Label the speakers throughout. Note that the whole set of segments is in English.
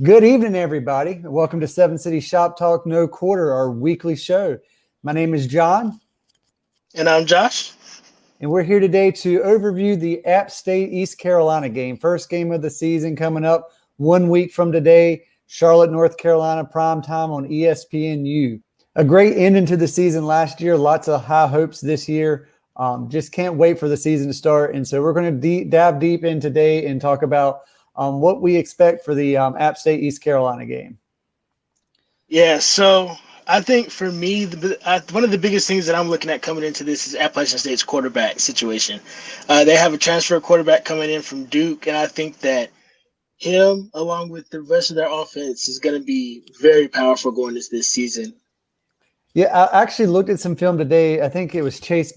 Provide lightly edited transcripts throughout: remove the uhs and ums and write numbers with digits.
Speaker 1: Good evening, everybody. Welcome to Seven City Shop Talk No Quarter, our weekly show. My name is John,
Speaker 2: And I'm Josh.
Speaker 1: and we're here today to overview the App State East Carolina game. First game of the season coming up 1 week from today, Charlotte, North Carolina, prime time on ESPNU. A great ending to the season last year. Lots of high hopes this year. Just can't wait for the season to start. And so we're going to dive deep in today and talk about what we expect for the App State East Carolina game.
Speaker 2: Yeah, so I think for me, one of the biggest things that I'm looking at coming into this is Appalachian State's quarterback situation. They have a transfer quarterback coming in from Duke, and I think that him, along with the rest of their offense, is going to be very powerful going into this season.
Speaker 1: Yeah, I actually looked at some film today. I think it was Chase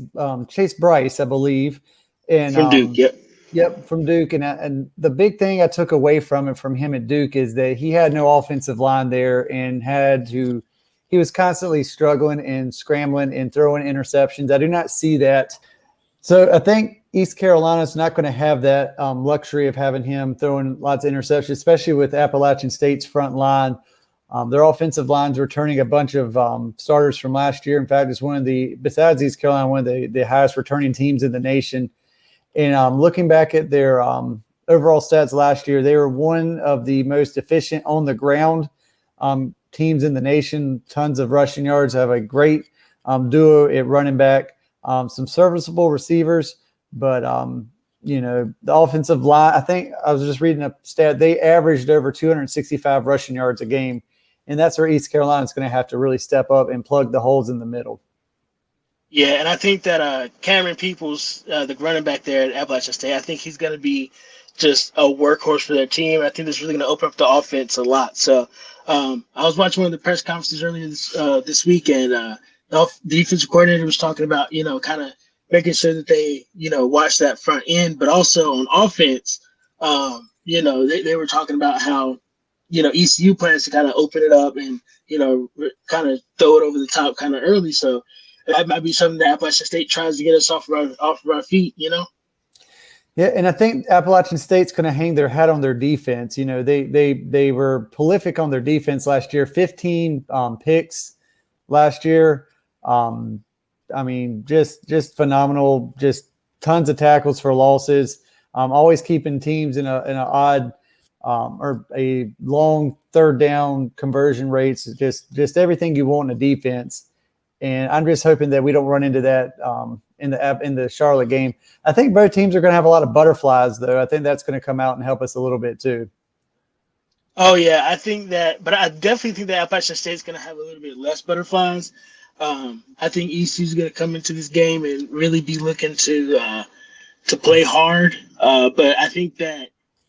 Speaker 1: Bryce, I believe, and
Speaker 2: From Duke, yep.
Speaker 1: Yep, from Duke. And the big thing I took away from him at Duke is that he had no offensive line there and he was constantly struggling and scrambling and throwing interceptions. I do not see that. So I think East Carolina's not going to have that luxury of having him throwing lots of interceptions, especially with Appalachian State's front line. Their offensive line's returning a bunch of starters from last year. In fact, it's besides East Carolina, one of the highest returning teams in the nation. And looking back at their overall stats last year, they were one of the most efficient on the ground teams in the nation. Tons of rushing yards, have a great duo at running back, some serviceable receivers. But, the offensive line, I think I was just reading a stat, they averaged over 265 rushing yards a game. And that's where East Carolina is going to have to really step up and plug the holes in the middle.
Speaker 2: Yeah, and I think that Cameron Peoples, the running back there at Appalachian State, I think he's going to be just a workhorse for their team. I think this is really going to open up the offense a lot. So I was watching one of the press conferences earlier this weekend. The defensive coordinator was talking about, kind of making sure that they, watch that front end, but also on offense, they were talking about how, ECU plans to kind of open it up and, kind of throw it over the top kind of early. So that might be something that Appalachian State tries to get us off of our feet,
Speaker 1: Yeah, and I think Appalachian State's going to hang their hat on their defense. They were prolific on their defense last year, 15 picks last year. Just phenomenal, just tons of tackles for losses. Always keeping teams in an odd or a long third down conversion rates. Just everything you want in a defense. And I'm just hoping that we don't run into that in the Charlotte game. I think both teams are going to have a lot of butterflies, though. I think that's going to come out and help us a little bit too.
Speaker 2: Oh yeah, I think that, but I definitely think that Appalachian State's going to have a little bit less butterflies. I think ECU is going to come into this game and really be looking to play hard. But I think that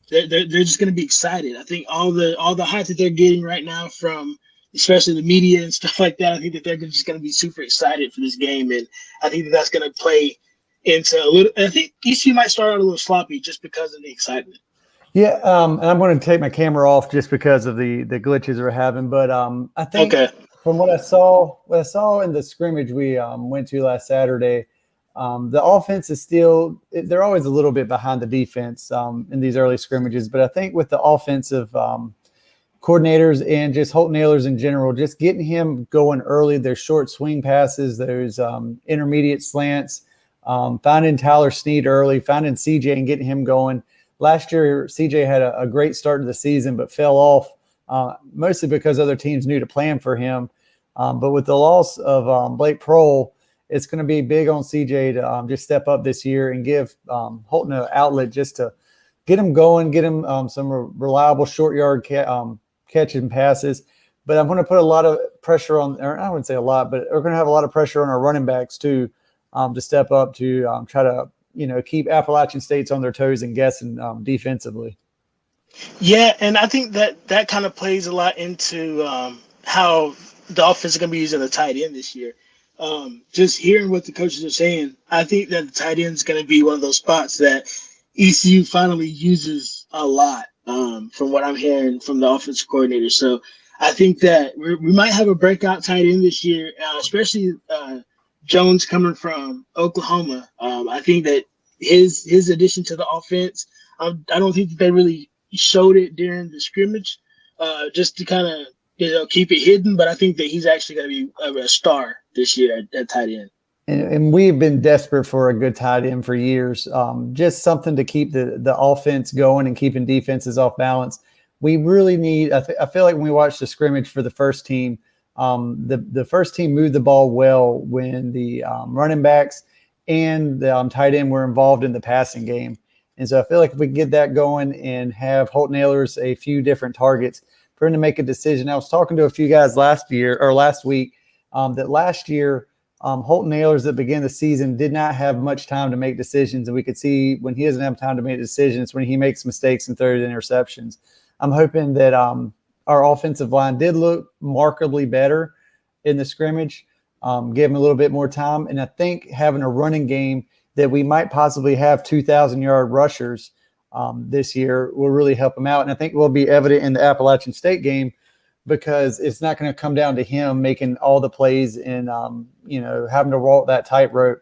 Speaker 2: they're just going to be excited. I think all the hype that they're getting right now from especially the media and stuff like that, I think that they're just going to be super excited for this game. And I think that that's going to play into a little – I think ECU might start out a little sloppy just because of the excitement.
Speaker 1: Yeah, and I'm going to take my camera off just because of the glitches we're having. But I think from what I saw in the scrimmage we went to last Saturday, the offense is still – they're always a little bit behind the defense in these early scrimmages. But I think with the offensive coordinators and just Holt Nailers in general, just getting him going early, there's short swing passes, there's intermediate slants, finding Tyler Snead early, finding CJ and getting him going. Last year, CJ had a great start to the season but fell off mostly because other teams knew to plan for him. But with the loss of Blake Prohl, it's going to be big on CJ to just step up this year and give Holton an outlet just to get him going, get him some reliable short yard catching passes. But I'm going to put a lot of pressure on, or I wouldn't say a lot, but we're going to have a lot of pressure on our running backs too to step up to try to, keep Appalachian States on their toes and guessing defensively.
Speaker 2: Yeah, and I think that kind of plays a lot into how the offense is going to be using the tight end this year. Just hearing what the coaches are saying, I think that the tight end is going to be one of those spots that ECU finally uses a lot. From what I'm hearing from the offensive coordinator. So I think that we might have a breakout tight end this year, especially Jones coming from Oklahoma. I think that his addition to the offense, I don't think that they really showed it during the scrimmage, just to kind of keep it hidden. But I think that he's actually going to be a star this year at tight end.
Speaker 1: And we've been desperate for a good tight end for years. Just something to keep the offense going and keeping defenses off balance. We really need. I feel like when we watched the scrimmage for the first team, the first team moved the ball well when the running backs and the tight end were involved in the passing game. And so I feel like if we can get that going and have Holton Ahlers a few different targets for him to make a decision. I was talking to a few guys last week that last year. Holton Ahlers at the beginning of the season did not have much time to make decisions, and we could see when he doesn't have time to make decisions, when he makes mistakes and throws interceptions. I'm hoping that our offensive line did look markedly better in the scrimmage, give him a little bit more time, and I think having a running game that we might possibly have 2,000-yard rushers this year will really help him out, and I think will be evident in the Appalachian State game, because it's not going to come down to him making all the plays and, having to walk that tightrope.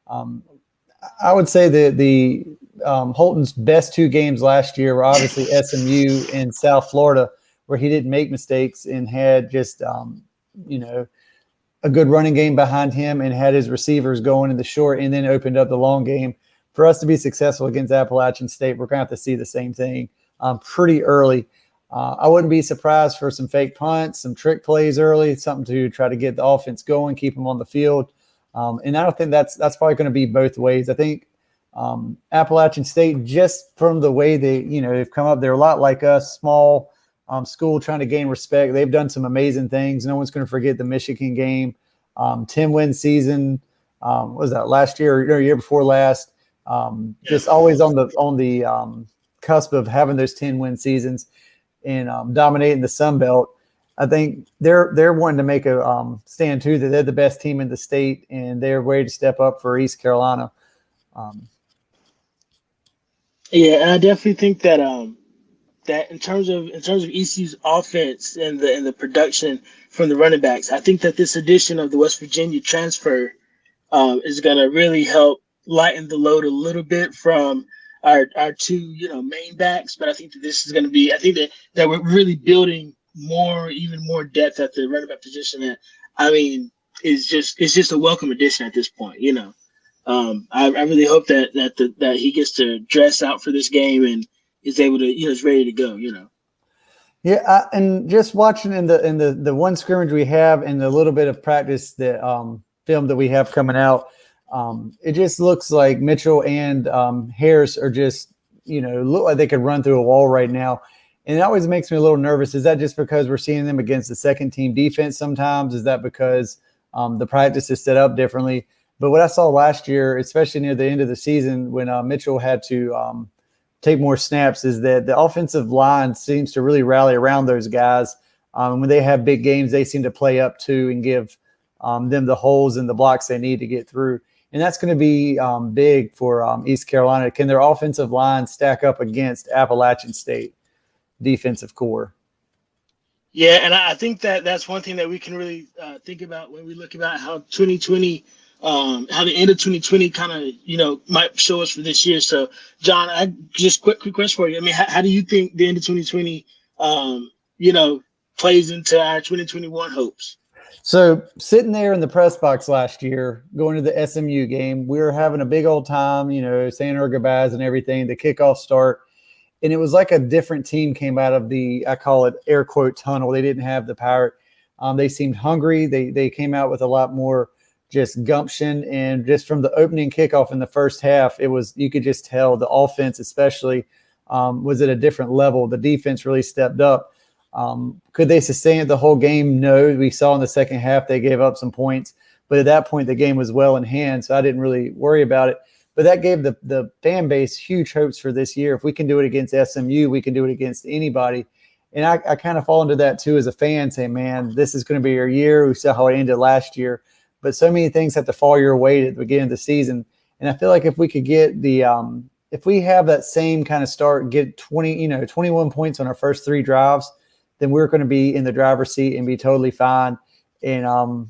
Speaker 1: I would say that the Holton's best two games last year were obviously SMU and South Florida, where he didn't make mistakes and had just, a good running game behind him and had his receivers going in the short and then opened up the long game. For us to be successful against Appalachian State, we're going to have to see the same thing pretty early. I wouldn't be surprised for some fake punts, some trick plays early, something to try to get the offense going, keep them on the field. And I don't think that's probably going to be both ways. I think Appalachian State, just from the way they've come up, they're a lot like us, small school trying to gain respect. They've done some amazing things. No one's going to forget the Michigan game, 10-win season. What was that, last year or year before last? Just always on the cusp of having those 10-win seasons and dominating the Sun Belt. I think they're wanting to make a stand too, that they're the best team in the state and they're ready to step up for East Carolina.
Speaker 2: And I definitely think that that in terms of ECU's offense and the production from the running backs, I think that this addition of the West Virginia transfer is going to really help lighten the load a little bit from our two main backs. But I think that this is going to be, I think that we're really building even more depth at the running back position. That, I mean, it's just a welcome addition at this point. I really hope that he gets to dress out for this game and is able to is ready to go.
Speaker 1: Yeah, and just watching in the one scrimmage we have and the little bit of practice that film that we have coming out. It just looks like Mitchell and Harris are just, look like they could run through a wall right now. And it always makes me a little nervous. Is that just because we're seeing them against the second team defense sometimes? Is that because the practice is set up differently? But what I saw last year, especially near the end of the season when Mitchell had to take more snaps, is that the offensive line seems to really rally around those guys. When they have big games, they seem to play up too and give them the holes and the blocks they need to get through. And that's going to be big for East Carolina. Can their offensive line stack up against Appalachian State defensive core?
Speaker 2: Yeah, and I think that's one thing that we can really think about when we look about how 2020, how the end of 2020 kind of, might show us for this year. So, John, I just quick question for you. I mean, how do you think the end of 2020, plays into our 2021 hopes?
Speaker 1: So sitting there in the press box last year, going to the SMU game, we were having a big old time, saying our goodbyes and everything, the kickoff start. And it was like a different team came out of the, I call it air quote tunnel. They didn't have the power. They seemed hungry. They came out with a lot more just gumption. And just from the opening kickoff in the first half, you could just tell the offense especially was at a different level. The defense really stepped up. Could they sustain it the whole game? No. We saw in the second half they gave up some points, but at that point the game was well in hand, so I didn't really worry about it. But that gave the fan base huge hopes for this year. If we can do it against SMU, we can do it against anybody. And I kind of fall into that too as a fan, saying, man, this is going to be your year. We saw how it ended last year, but so many things have to fall your way at the beginning of the season. And I feel like if we could get if we have that same kind of start, get 21 points on our first three drives, then we're going to be in the driver's seat and be totally fine. And,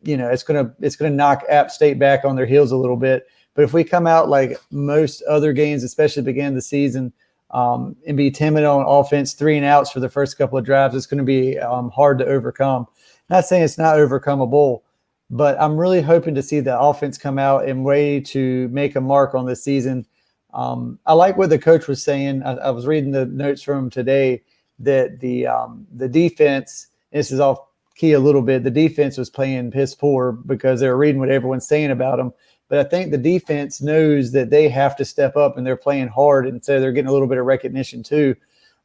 Speaker 1: it's going to knock App State back on their heels a little bit. But if we come out like most other games, especially at the beginning of the season, and be timid on offense, 3 and outs for the first couple of drives, it's going to be hard to overcome. Not saying it's not overcomable, but I'm really hoping to see the offense come out and ready to make a mark on this season. I like what the coach was saying. I was reading the notes from him today that the defense, this is off key a little bit, the defense was playing piss poor because they were reading what everyone's saying about them. But I think the defense knows that they have to step up and they're playing hard. And so they're getting a little bit of recognition too.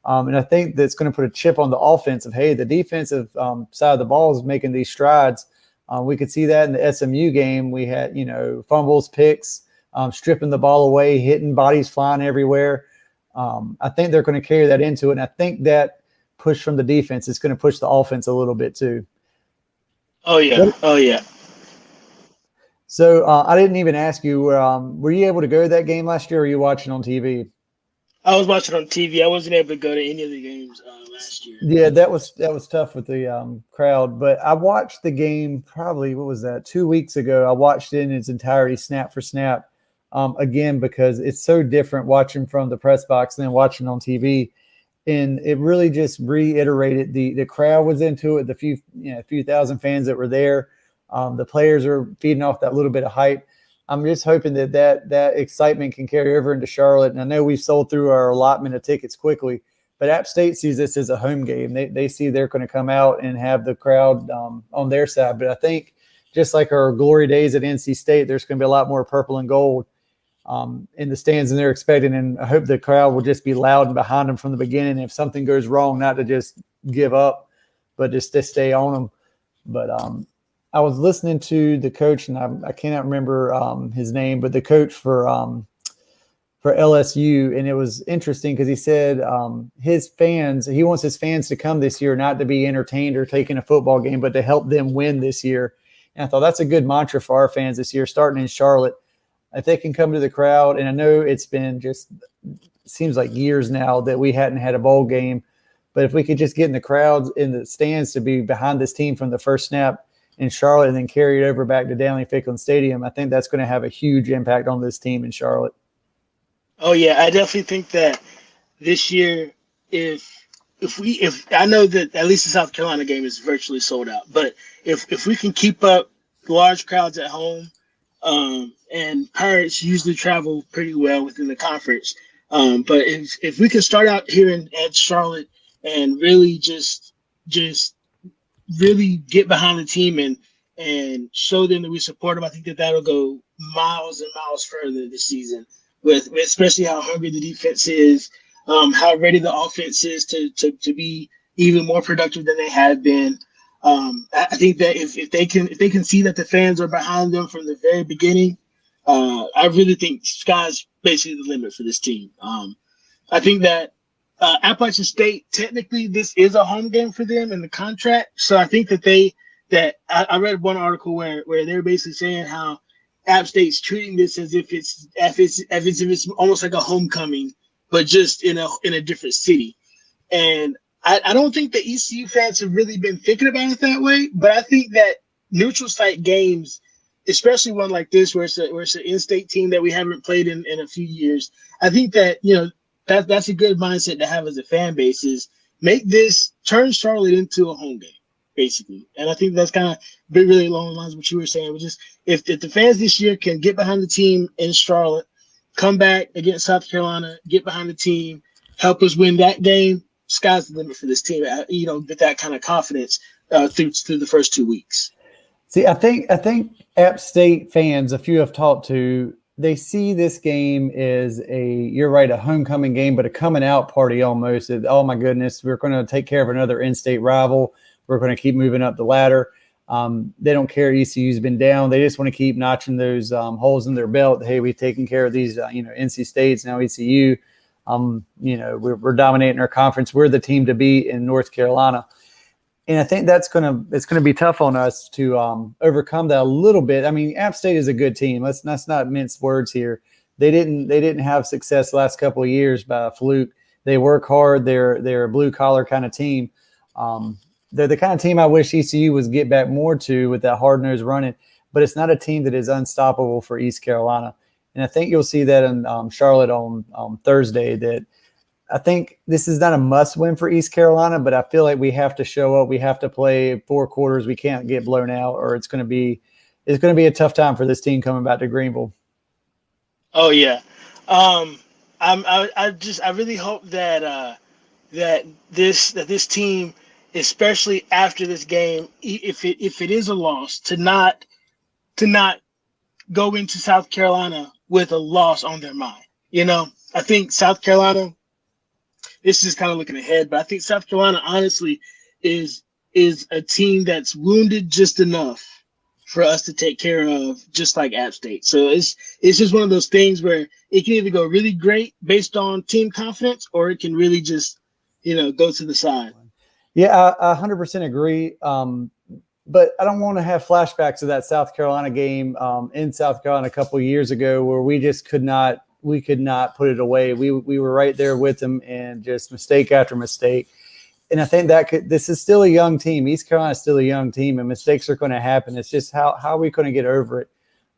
Speaker 1: And I think that's going to put a chip on the offense of, hey, the defensive side of the ball is making these strides. We could see that in the SMU game. We had, fumbles, picks, stripping the ball away, hitting, bodies flying everywhere. I think they're going to carry that into it. And I think that push from the defense is going to push the offense a little bit too.
Speaker 2: Oh, yeah. Oh, yeah.
Speaker 1: So I didn't even ask you, were you able to go to that game last year, or were you watching on TV?
Speaker 2: I was watching on TV. I wasn't able to go to any of the games last year.
Speaker 1: Yeah, that was tough with the crowd. But I watched the game probably, 2 weeks ago. I watched it in its entirety, snap for snap, again, because it's so different watching from the press box than watching on TV. And it really just reiterated the crowd was into it, the few thousand fans that were there. The players are feeding off that little bit of hype. I'm just hoping that excitement can carry over into Charlotte. And I know we've sold through our allotment of tickets quickly, but App State sees this as a home game. They see they're going to come out and have the crowd on their side. But I think just like our glory days at NC State, there's going to be a lot more purple and gold in the stands than they're expecting. And I hope the crowd will just be loud and behind them from the beginning. If something goes wrong, not to just give up, but just to stay on them. But I was listening to the coach, and I cannot remember his name, but the coach for LSU, and it was interesting because he said he wants his fans to come this year not to be entertained or taking a football game, but to help them win this year. And I thought that's a good mantra for our fans this year, starting in Charlotte. If they can come to the crowd, and I know it's been seems like years now that we hadn't had a bowl game, but if we could just get in the crowds in the stands to be behind this team from the first snap in Charlotte and then carry it over back to Dowling-Ficklin Stadium, I think that's going to have a huge impact on this team in Charlotte.
Speaker 2: Oh yeah, I definitely think that this year, if I know that at least the South Carolina game is virtually sold out, but if we can keep up large crowds at home, and Pirates usually travel pretty well within the conference, but if we can start out here at Charlotte and really just really get behind the team and show them that we support them, I think that'll go miles and miles further this season, with especially how hungry the defense is, how ready the offense is to be even more productive than they have been. I think that if they can see that the fans are behind them from the very beginning, I really think sky's basically the limit for this team. I think that Appalachian State, technically, this is a home game for them in the contract. So I think that I read one article where they're basically saying how App State's treating this as if it's almost like a homecoming, but just in a different city. And I don't think the ECU fans have really been thinking about it that way, but I think that neutral site games, especially one like this where it's an in-state team that we haven't played in a few years, I think that that's a good mindset to have as a fan base, is turn Charlotte into a home game, basically. And I think that's kind of really along the lines of what you were saying, which is if the fans this year can get behind the team in Charlotte, come back against South Carolina, get behind the team, help us win that game, sky's the limit for this team, with that kind of confidence through the first 2 weeks.
Speaker 1: See, I think App State fans, a few I've talked to, they see this game as you're right, a homecoming game, but a coming out party almost. Oh my goodness, we're going to take care of another in-state rival. We're going to keep moving up the ladder. They don't care ECU's been down. They just want to keep notching those holes in their belt. Hey, we've taken care of these, NC States, now ECU. We're dominating our conference. We're the team to beat in North Carolina. And I think it's going to be tough on us to overcome that a little bit. I mean, App State is a good team. Let's not mince words here. They didn't have success the last couple of years by a fluke. They work hard. They're a blue collar kind of team. They're the kind of team I wish ECU was get back more to with that hard nose running. But it's not a team that is unstoppable for East Carolina. And I think you'll see that in Charlotte on Thursday, that I think this is not a must win for East Carolina, but I feel like we have to show up. We have to play 4 quarters. We can't get blown out, or it's going to be a tough time for this team coming back to Greenville.
Speaker 2: Oh yeah, I really hope that this team, especially after this game, if it is a loss, to not go into South Carolina with a loss on their mind. I think South Carolina. This is kind of looking ahead, but I think South Carolina honestly is a team that's wounded just enough for us to take care of, just like App State. So it's just one of those things where it can either go really great based on team confidence, or it can really just, go to the side.
Speaker 1: Yeah, I 100% agree. But I don't want to have flashbacks of that South Carolina game in South Carolina a couple of years ago where we just could not put it away. We were right there with them, and just mistake after mistake. And I think this is still a young team. East Carolina is still a young team, and mistakes are going to happen. It's just how are we going to get over it?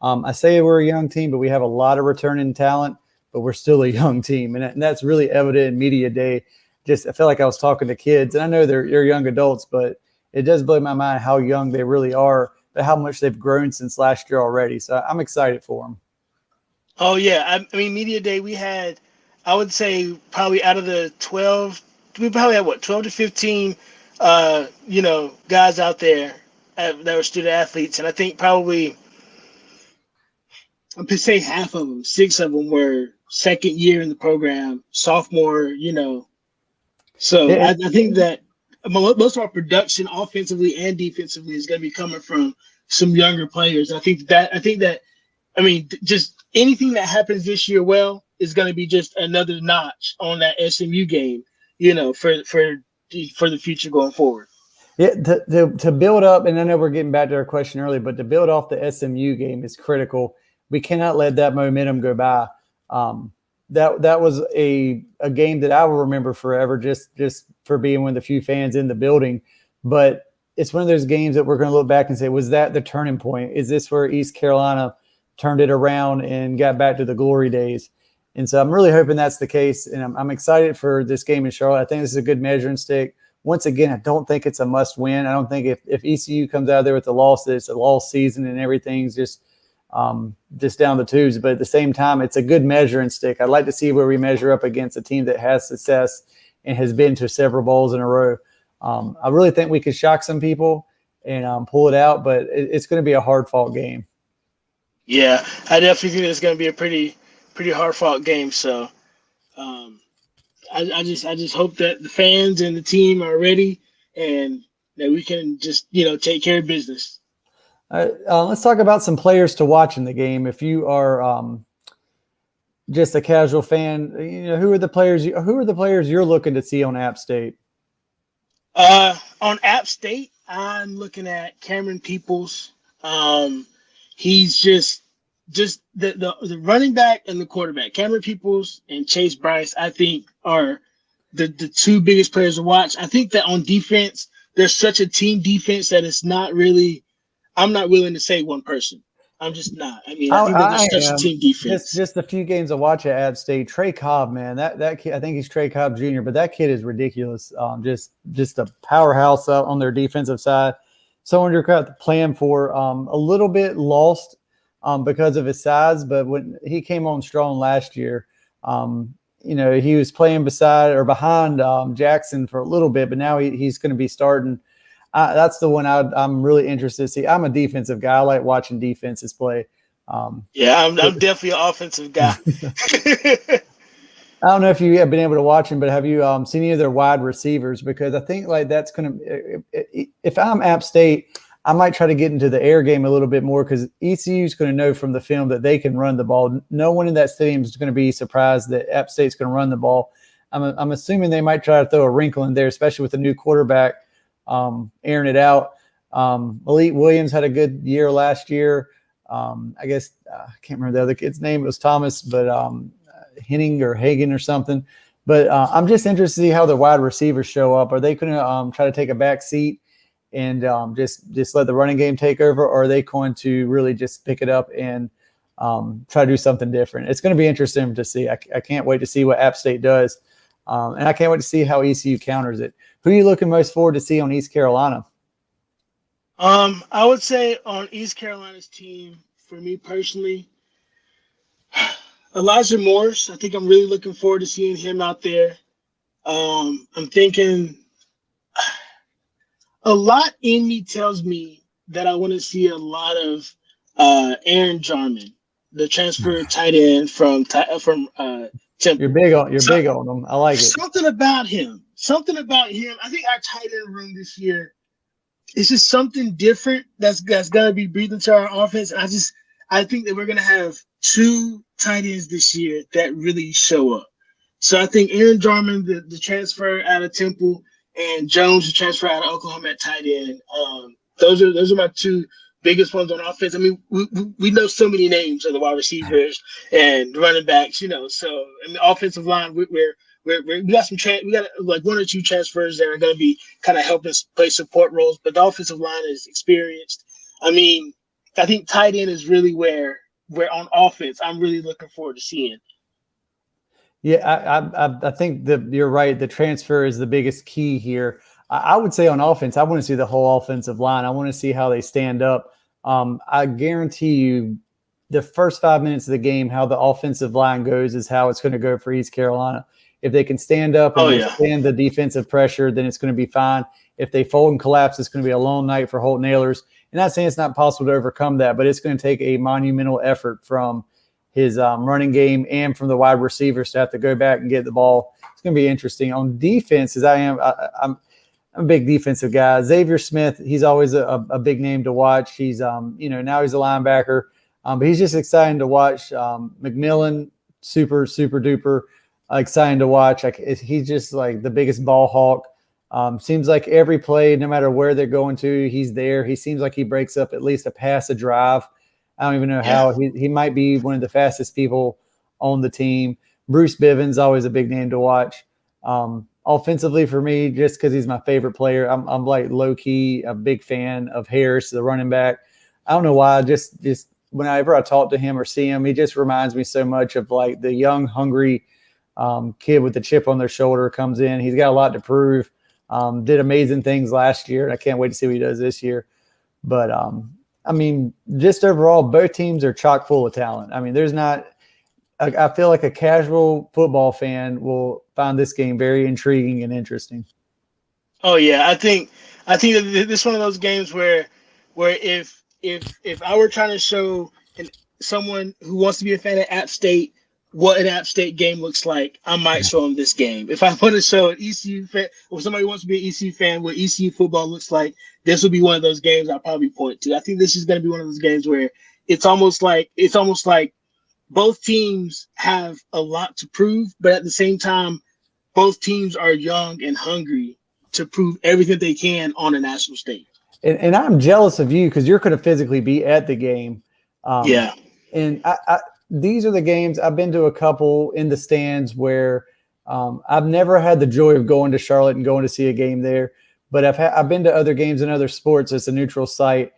Speaker 1: I say we're a young team, but we have a lot of returning talent, but we're still a young team. And that's really evident in media day. I felt like I was talking to kids, and I know they're young adults, but it does blow my mind how young they really are, but how much they've grown since last year already. So I'm excited for them.
Speaker 2: Oh, yeah. I mean, media day, we had, I would say, probably out of the 12, we probably had, 12 to 15, guys out there that were student athletes. And I think probably, I'm going to say half of them, 6 of them were second year in the program, sophomore, So yeah. I think that most of our production offensively and defensively is going to be coming from some younger players. I think that, just anything that happens this year is going to be just another notch on that SMU game, for the future going forward.
Speaker 1: Yeah, to build up, and I know we're getting back to our question earlier, but to build off the SMU game is critical. We cannot let that momentum go by. That was a game that I will remember forever, just for being one of the few fans in the building. But it's one of those games that we're going to look back and say, was that the turning point? Is this where East Carolina turned it around and got back to the glory days? And so I'm really hoping that's the case. And I'm excited for this game in Charlotte. I think this is a good measuring stick. Once again, I don't think it's a must win. I don't think if ECU comes out there with a loss, that it's a lost season and everything's just down the tubes. But at the same time, it's a good measuring stick. I'd like to see where we measure up against a team that has success and has been to several bowls in a row. I really think we could shock some people and pull it out, but it's going to be a hard-fought game.
Speaker 2: Yeah, I definitely think it's going to be a pretty hard-fought game. So I just hope that the fans and the team are ready and that we can just, take care of business.
Speaker 1: Let's talk about some players to watch in the game. If you are just a casual fan, who are the players you're looking to see on App State?
Speaker 2: On App State, I'm looking at Cameron Peoples. He's just the running back and the quarterback. Cameron Peoples and Chase Bryce, I think, are the two biggest players to watch. I think that on defense, there's such a team defense that it's not really – I'm not willing to say one person. I'm just not. I think that there's such a team defense.
Speaker 1: Just a few games to watch at App State. Trey Cobb, man, that kid, I think he's Trey Cobb Jr., but that kid is ridiculous. Just a powerhouse out on their defensive side. Someone you're got the plan for. A little bit lost because of his size, but when he came on strong last year, he was playing behind Jackson for a little bit, but now he's going to be starting. That's the one I'm really interested to see. I'm a defensive guy. I like watching defenses play.
Speaker 2: I'm definitely an offensive guy.
Speaker 1: I don't know if you have been able to watch him, but have you seen any of their wide receivers? Because I think that's going to – if I'm App State, I might try to get into the air game a little bit more because ECU is going to know from the film that they can run the ball. No one in that stadium is going to be surprised that App State's going to run the ball. I'm assuming they might try to throw a wrinkle in there, especially with the new quarterback airing it out. Malik Williams had a good year last year. I guess I can't remember the other kid's name. It was Thomas, but Henning or Hagen or something. But I'm just interested to see how the wide receivers show up. Are they going to try to take a back seat and just let the running game take over, or are they going to really just pick it up and try to do something different? It's going to be interesting to see. I can't wait to see what App State does. And I can't wait to see how ECU counters it. Who are you looking most forward to see on East Carolina?
Speaker 2: I would say on East Carolina's team, for me personally, Elijah Morris. I think I'm really looking forward to seeing him out there. I'm thinking a lot in me tells me that I want to see a lot of Aaron Jarman, the transfer tight end from Temple.
Speaker 1: You're big on them. I like it.
Speaker 2: Something about him. I think our tight end room this year is just something different that's gonna be breathed into our offense. I think that we're gonna have two tight ends this year that really show up. So I think Aaron Jarman, the transfer out of Temple, and Jones, the transfer out of Oklahoma at tight end. Those are my two biggest ones on offense. I mean, we know so many names of the wide receivers and running backs, So in the offensive line, we got we got like one or two transfers that are going to be kind of helping us play support roles, but the offensive line is experienced. I mean, I think tight end is really where on offense I'm really looking forward to seeing.
Speaker 1: Yeah, I think that you're right. The transfer is the biggest key here. I would say on offense, I want to see the whole offensive line. I want to see how they stand up. I guarantee you the first 5 minutes of the game, how the offensive line goes is how it's going to go for East Carolina. If they can stand up and withstand the defensive pressure, then it's going to be fine. If they fold and collapse, it's going to be a long night for Holt Nailers. And not saying it's not possible to overcome that, but it's going to take a monumental effort from his running game and from the wide receivers to have to go back and get the ball. It's going to be interesting. On defense, as I'm a big defensive guy. Xavier Smith, he's always a big name to watch. He's, now he's a linebacker, but he's just exciting to watch. McMillan, super, super duper exciting to watch. He's just like the biggest ball hawk. Seems like every play, no matter where they're going to, he's there. He seems like he breaks up at least a pass, a drive. I don't even know how. He might be one of the fastest people on the team. Bruce Bivens, always a big name to watch. Offensively for me, just because he's my favorite player, I'm like low-key a big fan of Harris, the running back. I don't know why. Just whenever I talk to him or see him, he just reminds me so much of like the young, hungry kid with the chip on their shoulder comes in. He's got a lot to prove. Did amazing things last year, and I can't wait to see what he does this year. But I mean, just overall, both teams are chock full of talent. I mean, there's not – I feel like a casual football fan will find this game very intriguing and interesting.
Speaker 2: Oh, yeah. I think that this is one of those games where if I were trying to show someone who wants to be a fan of App State what an App State game looks like, I might show them this game. If I want to show an ECU fan, or somebody wants to be an ECU fan, what ECU football looks like, this will be one of those games I'll probably point to. I think this is going to be one of those games where it's almost like both teams have a lot to prove, but at the same time, both teams are young and hungry to prove everything they can on a national stage.
Speaker 1: And I'm jealous of you because you're going to physically be at the game. And these are the games I've been to a couple in the stands where I've never had the joy of going to Charlotte and going to see a game there, but I've been to other games in other sports. It's a neutral site.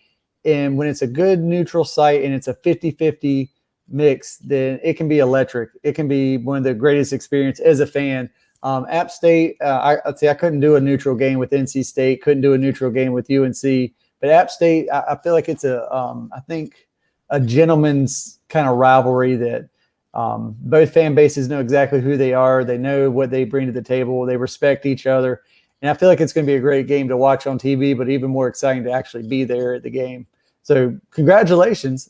Speaker 1: And when it's a good neutral site and it's a 50-50 mix, then it can be electric. It can be one of the greatest experience as a fan. App State, I'd say I couldn't do a neutral game with NC State, couldn't do a neutral game with UNC, but App State, I feel like it's I think a gentleman's kind of rivalry that both fan bases know exactly who they are. They know what they bring to the table. They respect each other. And I feel like it's going to be a great game to watch on TV, but even more exciting to actually be there at the game. So congratulations.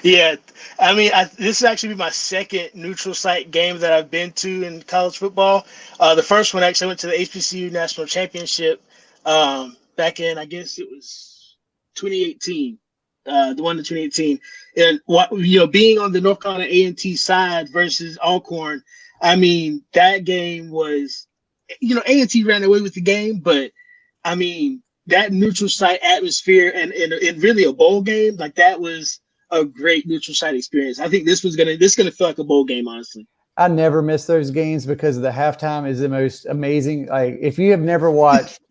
Speaker 2: Yeah. I mean, this is actually my second neutral site game that I've been to in college football. The first one actually went to the HBCU National Championship back in, I guess it was 2018. The one in 2018, and being on the North Carolina A&T side versus Alcorn, I mean that game was, A&T ran away with the game, but I mean that neutral site atmosphere and really a bowl game, like that was a great neutral site experience. I think this is gonna feel like a bowl game, honestly.
Speaker 1: I never miss those games because the halftime is the most amazing. Like if you have never watched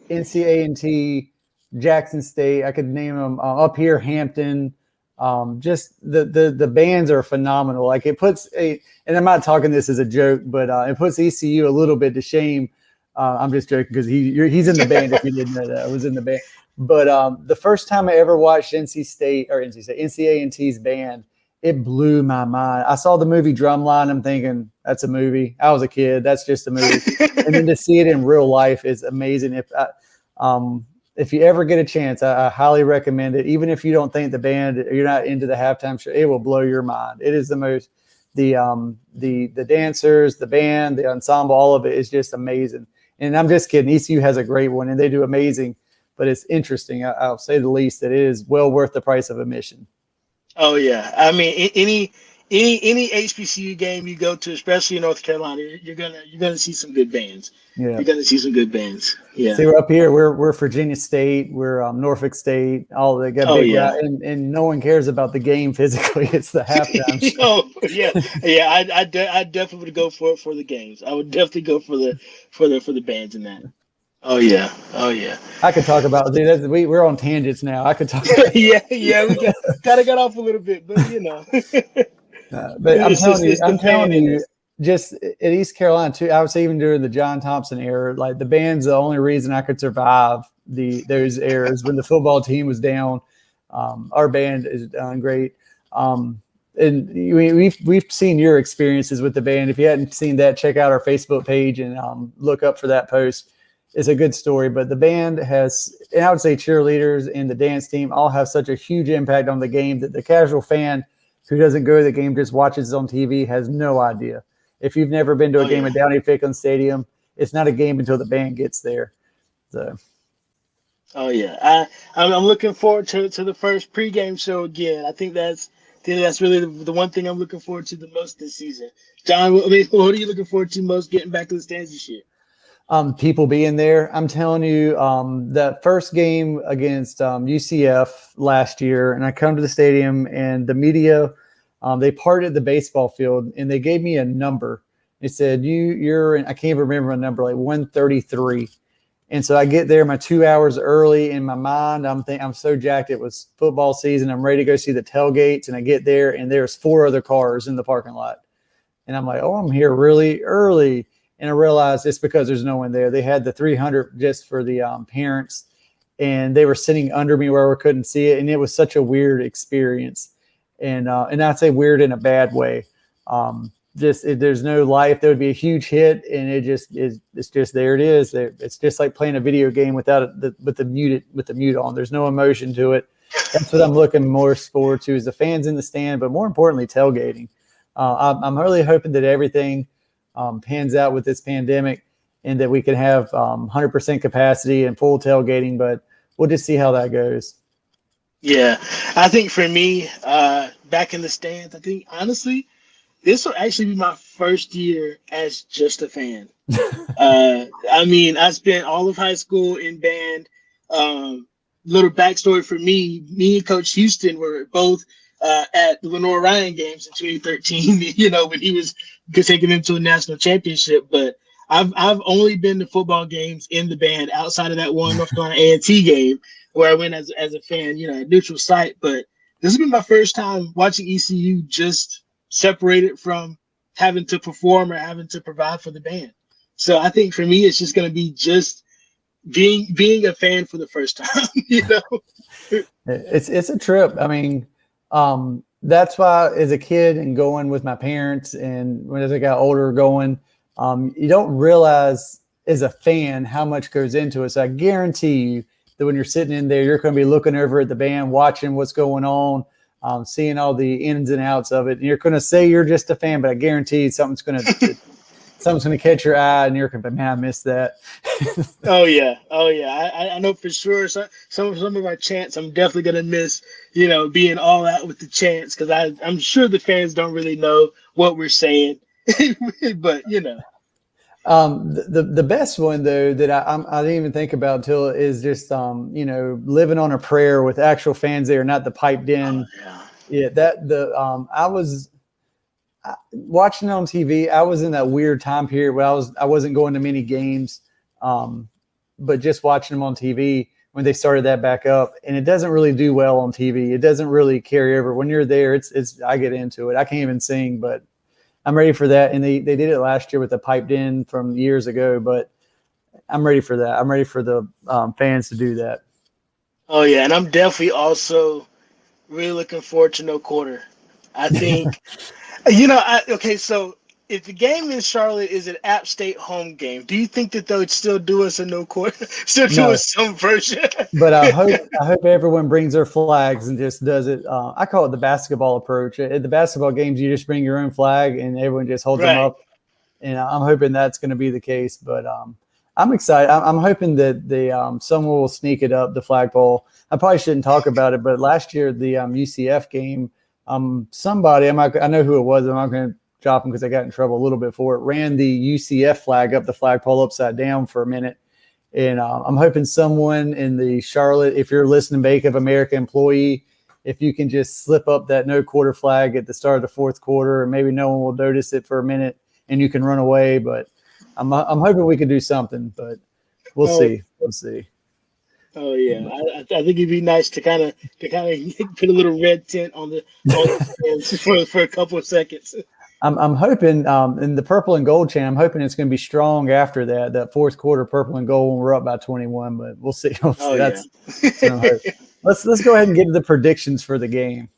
Speaker 1: NC A&T, Jackson State, I could name them up here, Hampton, Just the bands are phenomenal. Like it puts and I'm not talking this as a joke, but it puts ECU a little bit to shame. I'm just joking because he's in the band. If you didn't know that, I was in the band. But the first time I ever watched NCAA&T's band, it blew my mind. I saw the movie Drumline. I'm thinking that's a movie. I was a kid. That's just a movie. And then to see it in real life is amazing. If you ever get a chance, I highly recommend it. Even if you don't think the band, you're not into the halftime show, it will blow your mind. It is the most, the dancers, the band, the ensemble, all of it is just amazing. And I'm just kidding. ECU has a great one, and they do amazing. But it's interesting. I'll say the least that it is well worth the price of admission.
Speaker 2: Oh yeah, I mean any HBCU game you go to, especially in North Carolina, you're gonna see some good bands.
Speaker 1: Yeah,
Speaker 2: you're gonna see some good bands. Yeah.
Speaker 1: See, we're up here. We're Virginia State. We're Norfolk State. All they got big, and no one cares about the game physically. It's the halftime show.
Speaker 2: Oh yeah. I definitely would go for the games. I would definitely go for the bands in that. Oh yeah.
Speaker 1: I could talk about we're on tangents now. I could talk.
Speaker 2: yeah, we gotta get off a little bit, but
Speaker 1: but I'm telling you, just at East Carolina too. I would say even during the John Thompson era, like the band's the only reason I could survive those eras when the football team was down. Our band is done great. And we've seen your experiences with the band. If you hadn't seen that, check out our Facebook page and look up for that post. It's a good story, but the band has, and I would say cheerleaders and the dance team all have such a huge impact on the game that the casual fan who doesn't go to the game, just watches it on TV, has no idea. If you've never been to a game at Downey Ficklin Stadium, it's not a game until the band gets there. So.
Speaker 2: Oh yeah, I'm looking forward to the first pregame show again. I think that's really the one thing I'm looking forward to the most this season. John, what are you looking forward to most getting back to the stands this year?
Speaker 1: People being there. I'm telling you, that first game against UCF last year, and I come to the stadium and the media, they parted the baseball field and they gave me a number. They said, you're in, I can't remember a number, like 133. And so I get there my 2 hours early. In my mind, I'm so jacked. It was football season. I'm ready to go see the tailgates. And I get there and there's 4 other cars in the parking lot. And I'm like, oh, I'm here really early. And I realized it's because there's no one there. They had the 300 just for the parents, and they were sitting under me where we couldn't see it. And it was such a weird experience. And I'd say weird in a bad way. There's no life. There would be a huge hit, and it's just there it is. It's just like playing a video game with the mute on. There's no emotion to it. That's what I'm looking more forward to, is the fans in the stand, but more importantly, tailgating. I'm really hoping that everything pans out with this pandemic and that we can have 100% capacity and full tailgating, but we'll just see how that goes.
Speaker 2: Yeah, I think for me, back in the stands, I think honestly, this will actually be my first year as just a fan. I mean, I spent all of high school in band. Little backstory for me and Coach Houston were both at the Lenore Ryan games in 2013, when he was taking them to a national championship. But I've only been to football games in the band outside of that one North Carolina A&T game where I went as a fan, a neutral site. But this has been my first time watching ECU just separated from having to perform or having to provide for the band. So I think for me, it's just going to be just being a fan for the first time.
Speaker 1: It's a trip. I mean, that's why as a kid and going with my parents, and when as I got older going, you don't realize as a fan how much goes into it. So I guarantee you that when you're sitting in there, you're going to be looking over at the band, watching what's going on, seeing all the ins and outs of it. And you're going to say you're just a fan, but I guarantee something's going to catch your eye, and you're going to be, man, I missed that.
Speaker 2: Oh yeah. I know for sure. Some of our chants, I'm definitely going to miss, being all out with the chants, because I'm sure the fans don't really know what we're saying, but
Speaker 1: The best one though that I didn't even think about until is just living on a prayer with actual fans there, not the piped in.
Speaker 2: Oh, yeah.
Speaker 1: I was watching it on TV. I was in that weird time period where I wasn't going to many games, but just watching them on TV. when they started that back up, and it doesn't really do well on TV. It doesn't really carry over. When you're there, it's I get into it. I can't even sing, but I'm ready for that. And they did it last year with the piped in from years ago, but I'm ready for that. I'm ready for the fans to do that.
Speaker 2: Oh yeah, and I'm definitely also really looking forward to no quarter. I think, okay, so if the game in Charlotte is an App State home game, do you think that they would still do us a no quarter, still do us some version?
Speaker 1: But I hope everyone brings their flags and just does it. I call it the basketball approach. At the basketball games, you just bring your own flag and everyone just holds them up. And I'm hoping that's going to be the case. But I'm excited. I'm hoping that someone will sneak it up the flagpole. I probably shouldn't talk about it, but last year the UCF game, somebody I know who it was. I'm not going to drop them because I got in trouble a little bit for it. Ran the UCF flag up the flagpole upside down for a minute, and I'm hoping someone in the Charlotte, if you're listening, Bank of America employee, if you can just slip up that no quarter flag at the start of the fourth quarter, and maybe no one will notice it for a minute, and you can run away. But I'm hoping we can do something, but we'll see. We'll see.
Speaker 2: Oh yeah, I think it'd be nice to kind of put a little red tint on the fans for a couple of seconds.
Speaker 1: I'm hoping in the purple and gold chain, I'm hoping it's going to be strong after that fourth quarter purple and gold when we're up by 21. But we'll see. That's what I'm hoping. Let's go ahead and get to the predictions for the game.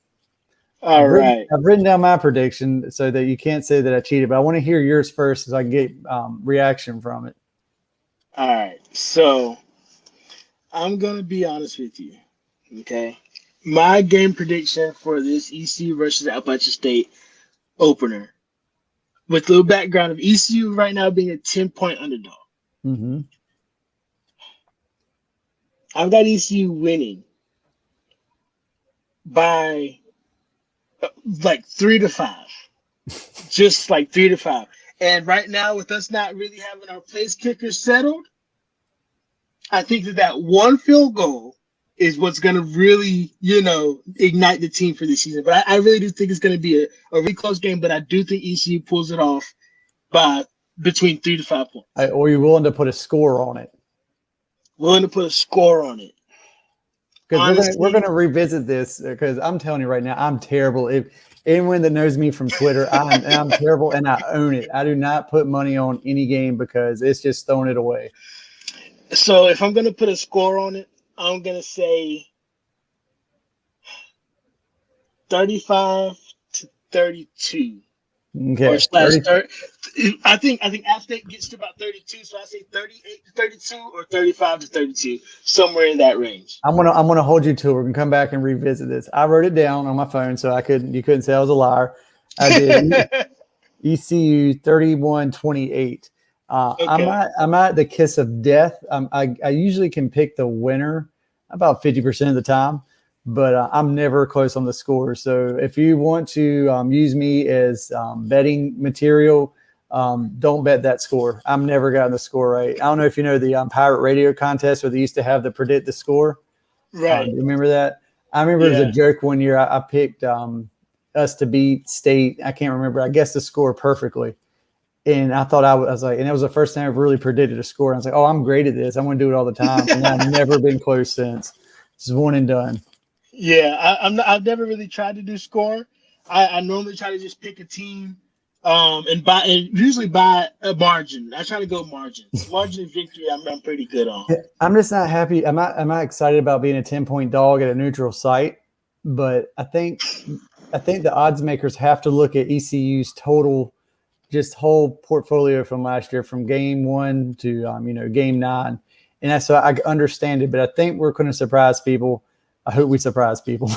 Speaker 2: I've
Speaker 1: written down my prediction so that you can't say that I cheated, but I want to hear yours first so I can get reaction from it.
Speaker 2: All right, so I'm going to be honest with you, okay? My game prediction for this ECU versus Appalachian State opener, with a little background of ECU right now being a 10-point underdog.
Speaker 1: Mm-hmm.
Speaker 2: I've got ECU winning by like 3-5, just like 3-5. And right now, with us not really having our place kickers settled, I think that one field goal is what's going to really, ignite the team for this season. But I really do think it's going to be a really close game, but I do think ECU pulls it off by between 3 to 5 points.
Speaker 1: Or you're willing to put a score on it?
Speaker 2: Willing to put a score on it.
Speaker 1: Because we're going to revisit this because I'm telling you right now, I'm terrible. If anyone that knows me from Twitter, I'm terrible and I own it. I do not put money on any game because it's just throwing it away.
Speaker 2: So if I'm going to put a score on it, I'm going to say 35-32.
Speaker 1: Okay.
Speaker 2: Or /30. I think App State gets to about 32, so I say 38-32 or 35-32, somewhere in that range.
Speaker 1: I'm gonna hold you to it. We're gonna come back and revisit this. I wrote it down on my phone so you couldn't say I was a liar. I did ECU 31-28. Okay. I'm at the kiss of death. I usually can pick the winner about 50% of the time, but I'm never close on the score. So if you want to use me as betting material, don't bet that score. I've never gotten the score right. I don't know if you know the Pirate Radio contest where they used to have the predict the score.
Speaker 2: Right.
Speaker 1: You remember that? I remember it was a joke one year. I picked us to beat State. I can't remember. I guessed the score perfectly. And I thought I was like, and it was the first time I've really predicted a score. And I was like, oh, I'm great at this. I'm going to do it all the time. And I've never been close since. Just one and done.
Speaker 2: Yeah, I've never really tried to do score. I normally try to just pick a team and usually buy a margin. I try to go margins. Margin of victory, I'm pretty good on.
Speaker 1: I'm just not happy. I'm not excited about being a 10-point dog at a neutral site. But I think the odds makers have to look at ECU's total, just whole portfolio from last year, from game 1 to game 9, and that's so I understand it. But I think we're going to surprise people. I hope we surprise people.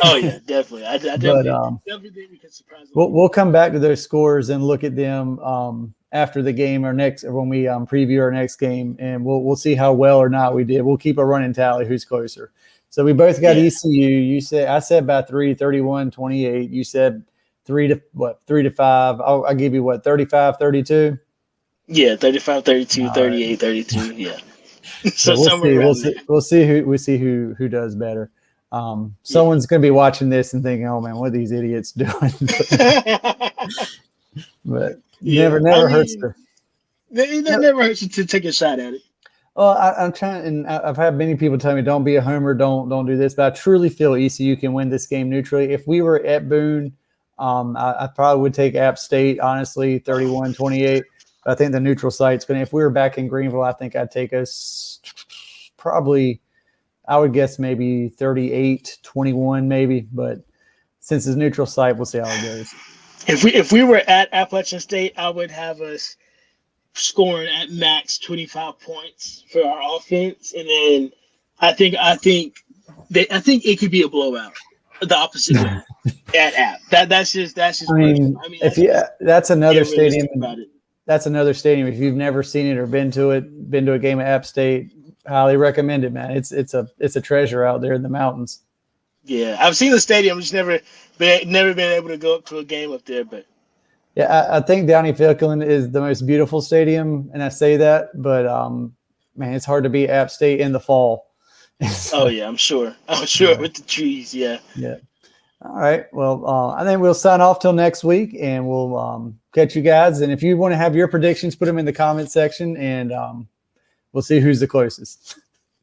Speaker 2: Oh yeah, definitely. I definitely think we can surprise them.
Speaker 1: We'll come back to those scores and look at them after the game or when we preview our next game, and we'll see how well or not we did. We'll keep a running tally who's closer. So we both got ECU. I said by 3, 31-28. You said 3 to 5. I'll give you 35, 32.
Speaker 2: Yeah, 35, 32, 38, 32. Yeah. So
Speaker 1: we'll see who does better. Someone's going to be watching this and thinking, "Oh man, what are these idiots doing?" But never hurts to.
Speaker 2: It never hurts to take a shot at it.
Speaker 1: Well, I'm trying, and I've had many people tell me, "Don't be a homer, don't do this." But I truly feel ECU can win this game neutrally. If we were at Boone, I probably would take App State, honestly, 31-28. But I think the neutral site's going to. If we were back in Greenville, I think I'd take us probably. I would guess maybe 38-21, maybe. But since it's neutral site, we'll see how it goes.
Speaker 2: If we were at Appalachian State, I would have us scoring at max 25 points for our offense, and then I think it could be a blowout, the opposite way at App. That's just.
Speaker 1: I mean that's another stadium. That's another stadium. If you've never seen it or been to a game at App State, highly recommend it, man. It's a treasure out there in the mountains.
Speaker 2: Yeah, I've seen the stadium, just never been able to go up to a game up there, but.
Speaker 1: Yeah, I think Downey Ficklen is the most beautiful stadium, and I say that, but man, it's hard to beat App State in the fall.
Speaker 2: Oh yeah, I'm sure yeah. With the trees, yeah.
Speaker 1: Yeah. All right. Well, I think we'll sign off till next week, and we'll catch you guys. And if you want to have your predictions, put them in the comment section, and we'll see who's the closest.